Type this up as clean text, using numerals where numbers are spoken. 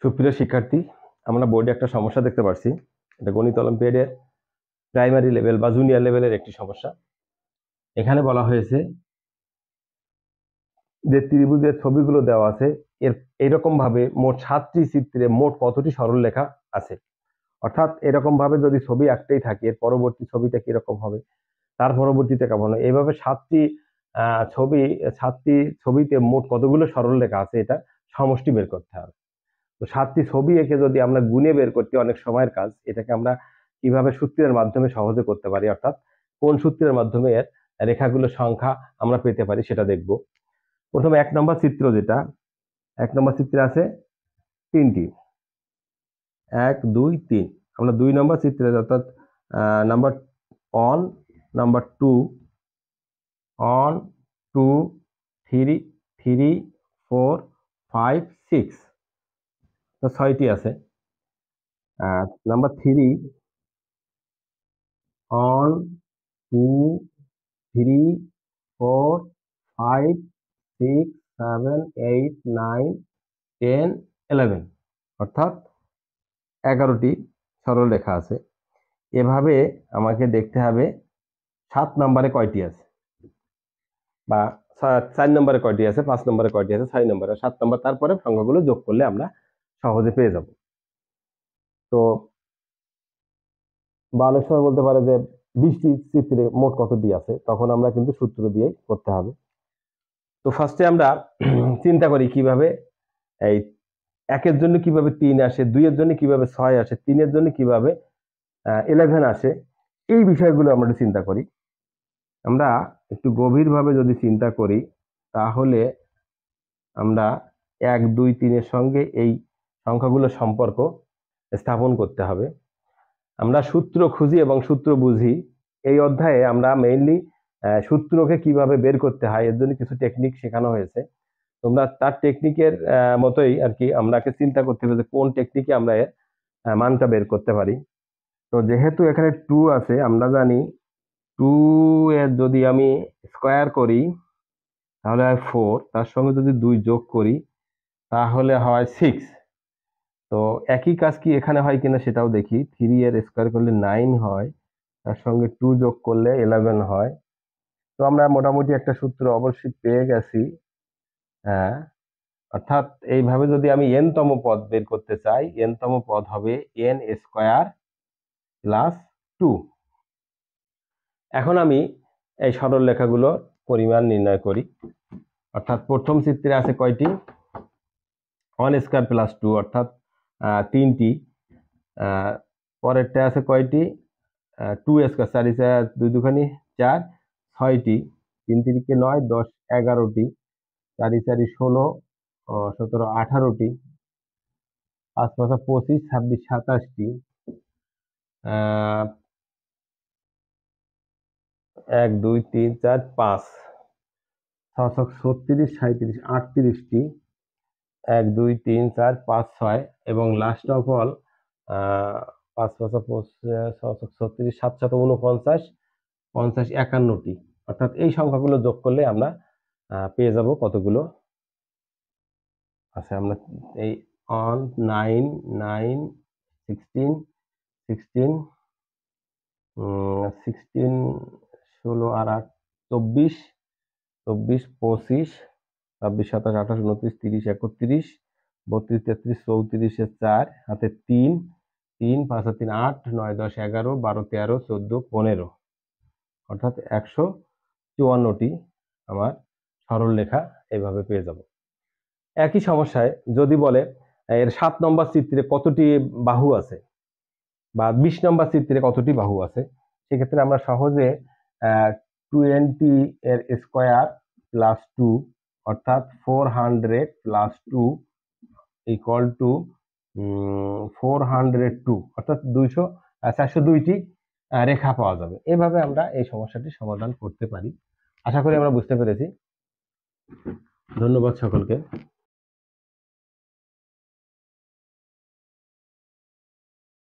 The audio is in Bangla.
সুপ্রিয় শিক্ষার্থী, আমরা বোর্ডে একটা সমস্যা দেখতে পাচ্ছি। এটা গণিত অলিম্পিয়াডের প্রাইমারি লেভেল বা জুনিয়র লেভেলের একটি সমস্যা। এখানে বলা হয়েছে যে ত্রিভুজের ছবিগুলো দেওয়া আছে, এর এইরকম ভাবে মোট 7টি চিত্রে মোট কতটি সরলরেখা আছে। অর্থাৎ এরকম ভাবে যদি ছবি একটাই থাকে, এর পরবর্তী ছবিটা কিরকম হবে, তার পরবর্তীতে কেমন হবে, এইভাবে 7টি ছবিতে মোট কতগুলো সরলরেখা আছে এটা সমষ্টি বের করতে হবে। তো 7টি ছবি এঁকে যদি আমরা গুণে বের করতে অনেক সময়ের কাজ, এটাকে আমরা কিভাবে সূত্রের মাধ্যমে সহজে করতে পারি, অর্থাৎ কোন সূত্রের মাধ্যমে এর রেখাগুলোর সংখ্যা আমরা পেতে পারি সেটা দেখব। প্রথমে 1 নম্বর চিত্র, যেটা 1 নম্বর চিত্রে আছে 3টি, 1 2 3। আমরা 2 নম্বর চিত্রে অর্থাৎ নাম্বার 1, নাম্বার 2, 1 2 3 3 4 5 6, তো 6টি আছে। নাম্বার 3, 1 2 3 4 5 6 7 8 9 10 11, অর্থাৎ 11টি সরল রেখা আছে। এভাবে আমাকে দেখতে হবে 7 নম্বরে কয়টি আছে, বা 4 নম্বরে কয়টি আছে, 5 নম্বরে কয়টি আছে, 6 নম্বরে, 7 নম্বর, তারপরে সংখ্যাগুলো যোগ করলে আমরা সহজে পেয়ে যাব। তো বা অনেক সময় বলতে পারে যে 20টি চিত্রে মোট কতটি আছে, তখন আমরা কিন্তু সূত্র দিয়ে করতে হবে। তো ফার্স্টে আমরা চিন্তা করি কিভাবে এই 1 এর জন্য কিভাবে 3 আসে, 2 এর জন্য কিভাবে 6 আসে, 3 এর জন্য কিভাবে 11 আসে, এই বিষয়গুলো আমরা চিন্তা করি। আমরা একটু গভীরভাবে যদি চিন্তা করি, তাহলে আমরা 1 2 3 এর সঙ্গে এই সংখ্যাগুলোর সম্পর্ক স্থাপন করতে হবে। আমরা সূত্র খুঁজি এবং সূত্র বুঝি। এই অধ্যায়ে আমরা মেইনলি সূত্রকে কিভাবে বের করতে হয় এর জন্য কিছু টেকনিক শেখানো হয়েছে। তোমরা তার টেকনিকের মতোই আর কি আমরাকে চিন্তা করতে হবে যে কোন টেকনিকে আমরা এর মানটা বের করতে পারি। তো যেহেতু এখানে 2 আছে, আমরা জানি 2 এর যদি আমি স্কয়ার করি তাহলে হয় 4, তার সঙ্গে যদি 2 যোগ করি তাহলে হয় 6। তো একই কাজ কি এখানে হয় কিনা সেটাও দেখি। 3 এর স্কয়ার করলে 9 হয়, তার সঙ্গে 2 যোগ করলে 11 হয়। তো আমরা মোটামুটি একটা সূত্র অবশ্যই পেয়ে গেছি। হ্যাঁ, অর্থাৎ এইভাবে যদি আমি n তম পদ বের করতে চাই, n তম পদ হবে n স্কয়ার প্লাস 2। এখন আমি এই সরল রেখাগুলোর পরিমাণ নির্ণয় করি। অর্থাৎ প্রথম চিত্রে আছে কয়টি, 1 স্কয়ার প্লাস 2, অর্থাৎ 3টি। পরেরটা আছে কয়টি, 2 স্কয়ার, 4 4 2 দুখানি 4, 6টি, 3 3 9 10 11টি, 4 4 16 17 18টি, 5 5 25 26 27টি, 1 2 3 4 5 6 36 37 38টি, 1 2 3 4 5 6, এবং লাস্ট অফ অল 5 5 36 7 7 49 50 51টি। অর্থাৎ এই সংখ্যাগুলো যোগ করলে আমরা পেয়ে যাব কতগুলো আছে। আমরা এই 1 9 9 16 16 16 16 আর 8 24 24 25 26 27 28 29 30 31 32 33 34 4 হাতে 3 3 5 3 8 9 10 11 12 13 14 15, অর্থাৎ 154টি আমার সরল রেখা এভাবে পেয়ে যাব। একই সমস্যায় যদি বলে এর 7 নম্বর চিত্রে কতটি বাহু আছে, বা 20 নম্বর চিত্রে কতটি বাহু আছে, সেক্ষেত্রে আমরা সহজে 20 এর স্কয়ার প্লাস 2, অর্থাৎ 400 প্লাস 2 ইকুয়াল টু 402, অর্থাৎ 402টি রেখা পাওয়া যাবে। এভাবে আমরা এই সমস্যাটি সমাধান করতে পারি। আশা করি আমরা বুঝতে পেরেছি। ধন্যবাদ সকলকে।